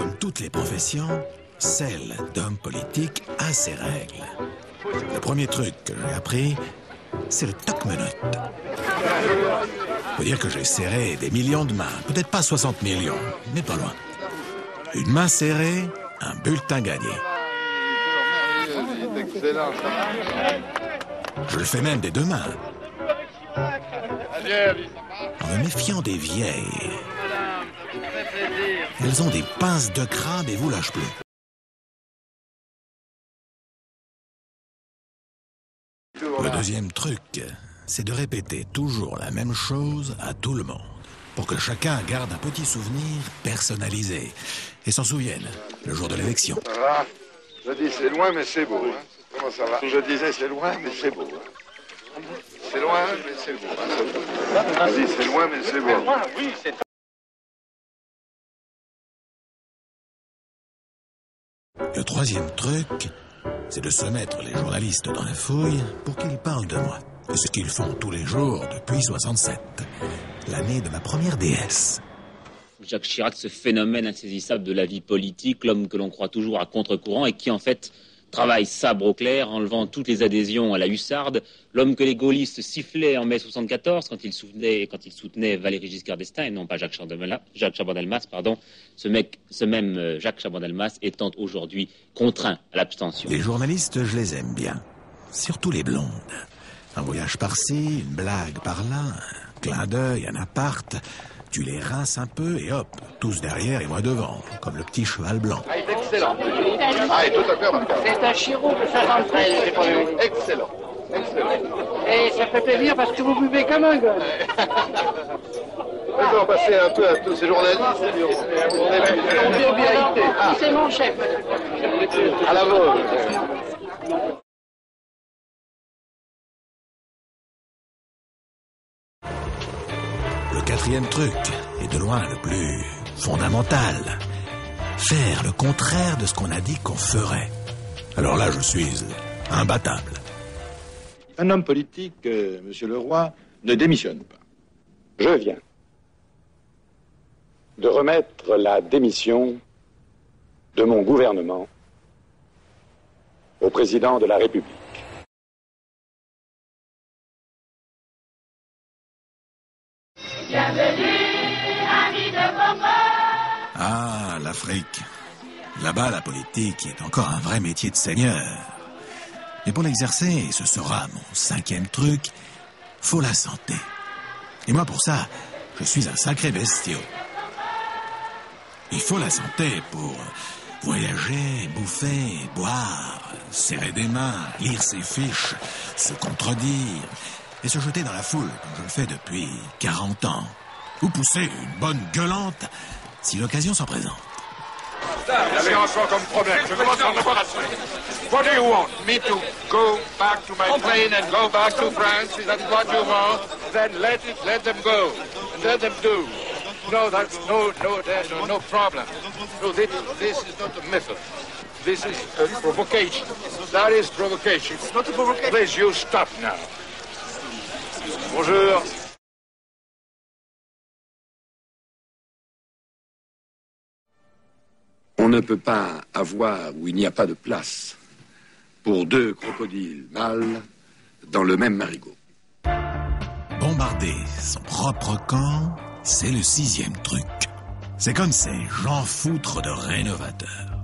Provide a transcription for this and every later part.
Comme toutes les professions, celle d'homme politique a ses règles. Le premier truc que j'ai appris, c'est le toc-menotte. Faut dire que j'ai serré des millions de mains, peut-être pas 60 millions, mais pas loin. Une main serrée, un bulletin gagné. Je le fais même des deux mains. En me méfiant des vieilles. Elles ont des pinces de crabe et vous lâchent plus. Le deuxième truc, c'est de répéter toujours la même chose à tout le monde, pour que chacun garde un petit souvenir personnalisé et s'en souvienne le jour de l'élection. Ça va? Je dis c'est loin mais c'est beau. Hein? Comment ça va? Je disais c'est loin mais c'est beau. Hein? C'est loin mais c'est beau. Hein? Je dis c'est loin mais c'est beau. Le troisième truc, c'est de se mettre les journalistes dans la fouille pour qu'ils parlent de moi. C'est ce qu'ils font tous les jours depuis 67, l'année de ma première DS. Jacques Chirac, ce phénomène insaisissable de la vie politique, l'homme que l'on croit toujours à contre-courant et qui en fait travaille sabre au clair, enlevant toutes les adhésions à la hussarde, l'homme que les gaullistes sifflaient en mai 74 quand ils soutenaient Valéry Giscard d'Estaing et non pas Jacques Chaban-Delmas, ce même Jacques Chaban-Delmas étant aujourd'hui contraint à l'abstention. Les journalistes, je les aime bien, surtout les blondes. Un voyage par-ci, une blague par-là, un clin d'œil, un appart. Tu les rinces un peu et hop, tous derrière et moi devant, comme le petit cheval blanc. Ah, il est excellent. Ah, il est tout à fait remarquable. C'est un Chirot de 73. Excellent. Excellent. Et ça fait plaisir parce que vous buvez comme un gars. Nous allons passer un peu à tous ces journalistes. C'est mon chef. À la vôtre. Le quatrième truc, et de loin le plus fondamental, faire le contraire de ce qu'on a dit qu'on ferait. Alors là, je suis imbattable. Un homme politique, Monsieur le Roi, ne démissionne pas. Je viens de remettre la démission de mon gouvernement au président de la République. Bienvenue, amis de Congo. Ah, l'Afrique. Là-bas, la politique est encore un vrai métier de seigneur. Et pour l'exercer, et ce sera mon cinquième truc, faut la santé. Et moi, pour ça, je suis un sacré bestiau. Il faut la santé pour voyager, bouffer, boire, serrer des mains, lire ses fiches, se contredire et se jeter dans la foule, comme je le fais depuis 40 ans. Ou pousser une bonne gueulante si l'occasion s'en présente. J'avais encore comme problème. Je commence par l'opération. What do you want? Me to go back to my plane and go back to France? Is that what you want? Then let them go. And let them do. No, that's no problem. No, this is not a method. This is a provocation. That is provocation. It's not a provocation. Please, you stop now. Bonjour. On ne peut pas avoir où il n'y a pas de place pour deux crocodiles mâles dans le même marigot. Bombarder son propre camp, c'est le sixième truc. C'est comme ces gens foutres de rénovateurs.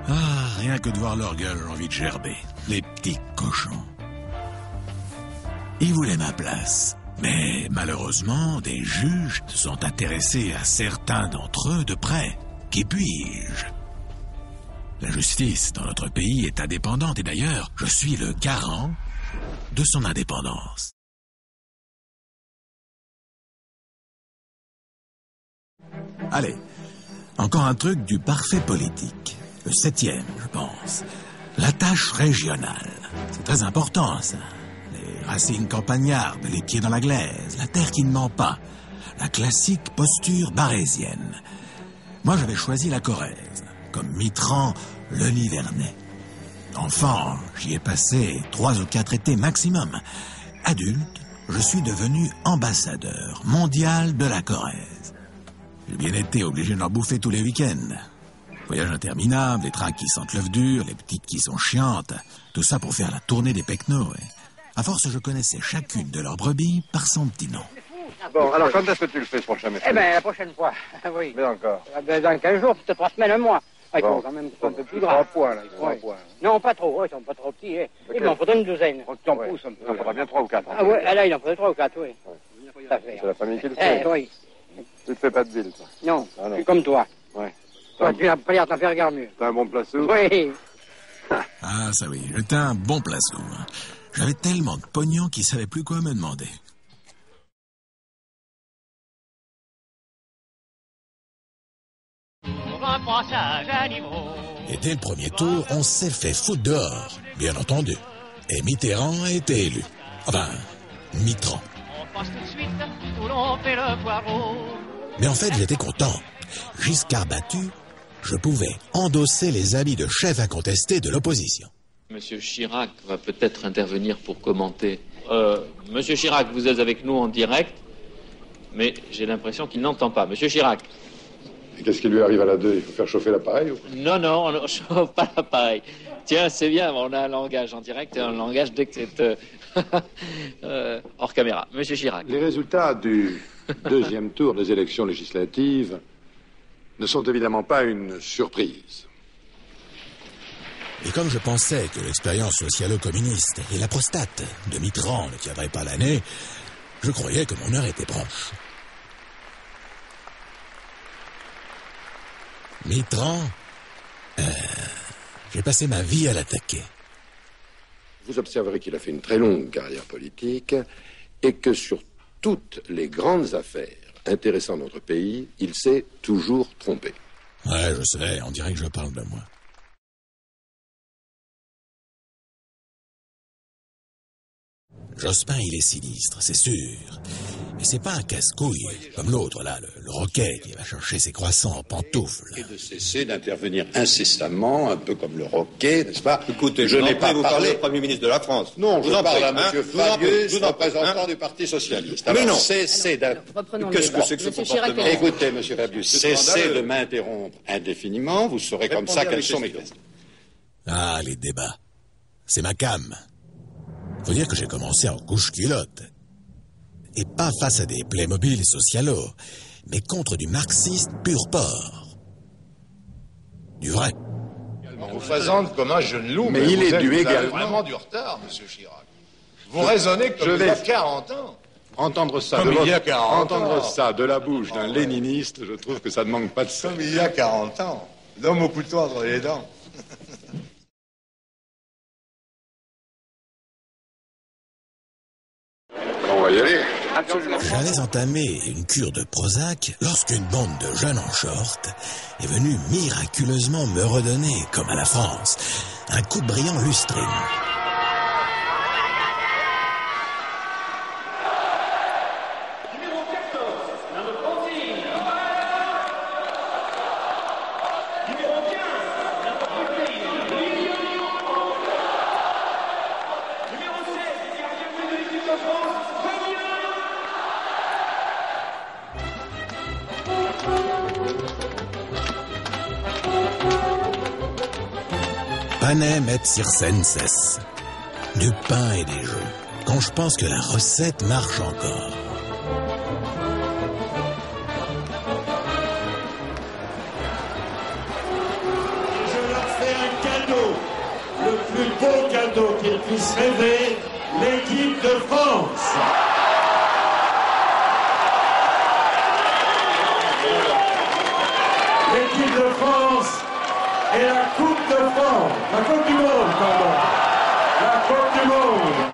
Ah, rien que de voir leur gueule, j'ai envie de gerber. Les petits cochons. Ils voulaient ma place. Mais malheureusement, des juges sont intéressés à certains d'entre eux de près. Qui puis-je? La justice dans notre pays est indépendante et d'ailleurs, je suis le garant de son indépendance. Allez, encore un truc du parfait politique. Le septième, je pense. La tâche régionale. C'est très important, ça. Les racines campagnardes, les pieds dans la glaise, la terre qui ne ment pas. La classique posture barésienne. Moi, j'avais choisi la Corrèze, comme Mitterrand le Nivernais. Enfant, j'y ai passé 3 ou 4 étés maximum. Adulte, je suis devenu ambassadeur mondial de la Corrèze. J'ai bien été obligé d'en bouffer tous les week-ends. Voyage interminable, les trains qui sentent l'œuf dur, les petites qui sont chiantes. Tout ça pour faire la tournée des Pecnos. À force, je connaissais chacune de leurs brebis par son petit nom. Bon, alors quand est-ce que tu le fais, ce prochain message? Eh bien, la prochaine fois, oui. Mais encore. Dans 15 jours, peut-être 3 semaines, un mois. Ah, Bon. ils sont quand même un peu plus Ils sont gras. en poids, là, ils sont en Oui. poids. Non, pas trop, ils sont pas trop petits. Ok. Il m'en faudrait une douzaine. Faut que tu en pousses un peu. Il en faudra bien 3 ou 4. Ah ouais, là, il en faudrait 3 ou 4, oui. Ça fait. C'est la famille qui le fait. Oui. Tu te fais pas de ville, toi. Non, Ah, non. je suis comme toi. Ouais. Toi, tu n'as pas l'air d'en faire mieux. T'as un bon placeur. Oui. Ah, ça oui, j'étais un bon placeau. J'avais tellement de pognon qu'ils savaient plus quoi me demander. Et dès le premier tour, on s'est fait foutre dehors, bien entendu. Et Mitterrand a été élu. Enfin, Mitterrand. Mais en fait, j'étais content. Giscard battu, je pouvais endosser les habits de chef incontesté de l'opposition. Monsieur Chirac va peut-être intervenir pour commenter. Monsieur Chirac, vous êtes avec nous en direct, mais j'ai l'impression qu'il n'entend pas. Monsieur Chirac. Et qu'est-ce qui lui arrive à la 2? Il faut faire chauffer l'appareil ou... Non, on ne chauffe pas l'appareil. Tiens, c'est bien, on a un langage en direct et un langage dès que c'est hors caméra. Monsieur Chirac. Les résultats du deuxième tour des élections législatives ne sont évidemment pas une surprise. Et comme je pensais que l'expérience socialo-communiste et la prostate de Mitterrand ne tiendraient pas l'année, je croyais que mon heure était proche. Mitterrand, j'ai passé ma vie à l'attaquer. Vous observerez qu'il a fait une très longue carrière politique et que sur toutes les grandes affaires intéressant notre pays, il s'est toujours trompé. Ouais, je sais, on dirait que je parle de moi. Jospin, il est sinistre, c'est sûr. Mais c'est pas un casse-couille, comme l'autre, là, le roquet qui va chercher ses croissants en pantoufles. Et de cesser d'intervenir incessamment, un peu comme le roquet, n'est-ce pas? Écoutez, je n'ai pas parlé au Premier ministre de la France. Non, je parle à M. M. Fabius, représentant du Parti Socialiste. Mais non. Cessez Qu'est-ce que c'est que ce comportement? Écoutez, M. Fabius, cessez de m'interrompre indéfiniment, vous saurez comme ça quelles sont mes questions. Ah, les débats. C'est ma came. Faut dire que j'ai commencé en couche-culotte. Et pas face à des Playmobil socialos, mais contre du marxiste pur porc. Du vrai. On vous présente comme un jeune loup, Mais il est dû vous avez également. vraiment du retard, monsieur Chirac. Vous raisonnez comme il y a 40 ans. Entendre ça, Comme il y a 40 ans. entendre ça de la bouche d'un léniniste, je trouve que ça ne manque pas de ça. Comme il y a 40 ans. L'homme au couteau entre les dents. On va y aller. J'allais entamer une cure de Prozac lorsqu'une bande de jeunes en short est venue miraculeusement me redonner, comme à la France, un coup de brillant lustrine. Panem et circenses. Du pain et des jeux. Quand je pense que la recette marche encore. Je leur fais un cadeau, le plus beau cadeau qu'ils puissent rêver, l'équipe de France. L'équipe de France et la Coupe de France, la Coupe du Monde, pardon. La Coupe du Monde.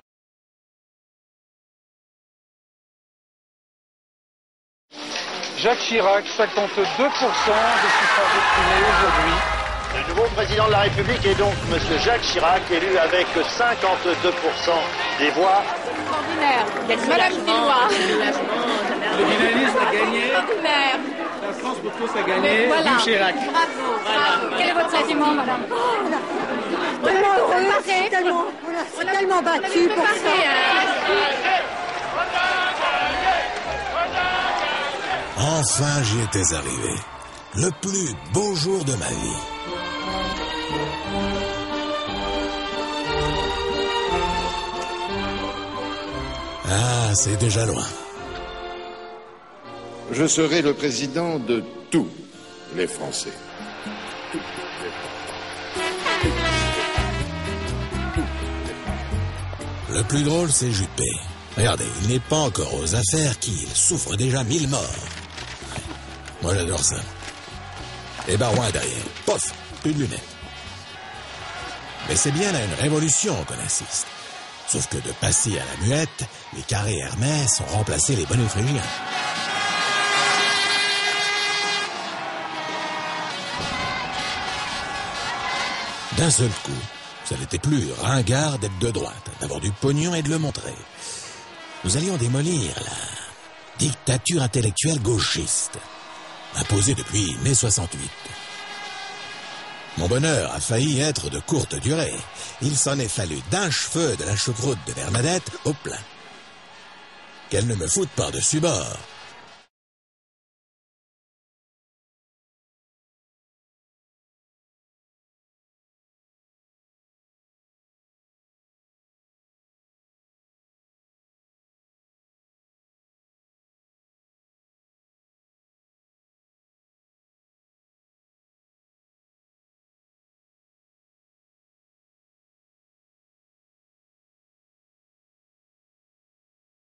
Jacques Chirac, 52% des suffrages exprimés aujourd'hui. Le nouveau président de la République est donc M. Jacques Chirac, élu avec 52% des voix. Extraordinaire. Madame Villois. Le dynamisme a gagné. Extraordinaire. La France pour tous a gagné. Voilà. Vive Chirac. Bravo. Quel est votre sentiment, madame? Tellement heureux, tellement battu pour ça. Enfin, j'y étais arrivé. Le plus beau jour de ma vie. Ah, c'est déjà loin. Je serai le président de tous les Français. Le plus drôle, c'est Juppé. Regardez, il n'est pas encore aux affaires qu'il souffre déjà 1000 morts. Moi, j'adore ça. Et Barouin derrière. Pof, plus de lunettes. Mais c'est bien à une révolution qu'on assiste. Sauf que de passer à la muette, les carrés Hermès ont remplacé les bonnets phrygiens. D'un seul coup, ça n'était plus ringard d'être de droite, d'avoir du pognon et de le montrer. Nous allions démolir la dictature intellectuelle gauchiste, imposée depuis mai 68. Mon bonheur a failli être de courte durée. Il s'en est fallu d'un cheveu de la choucroute de Bernadette au plein. Qu'elle ne me foute par-dessus bord.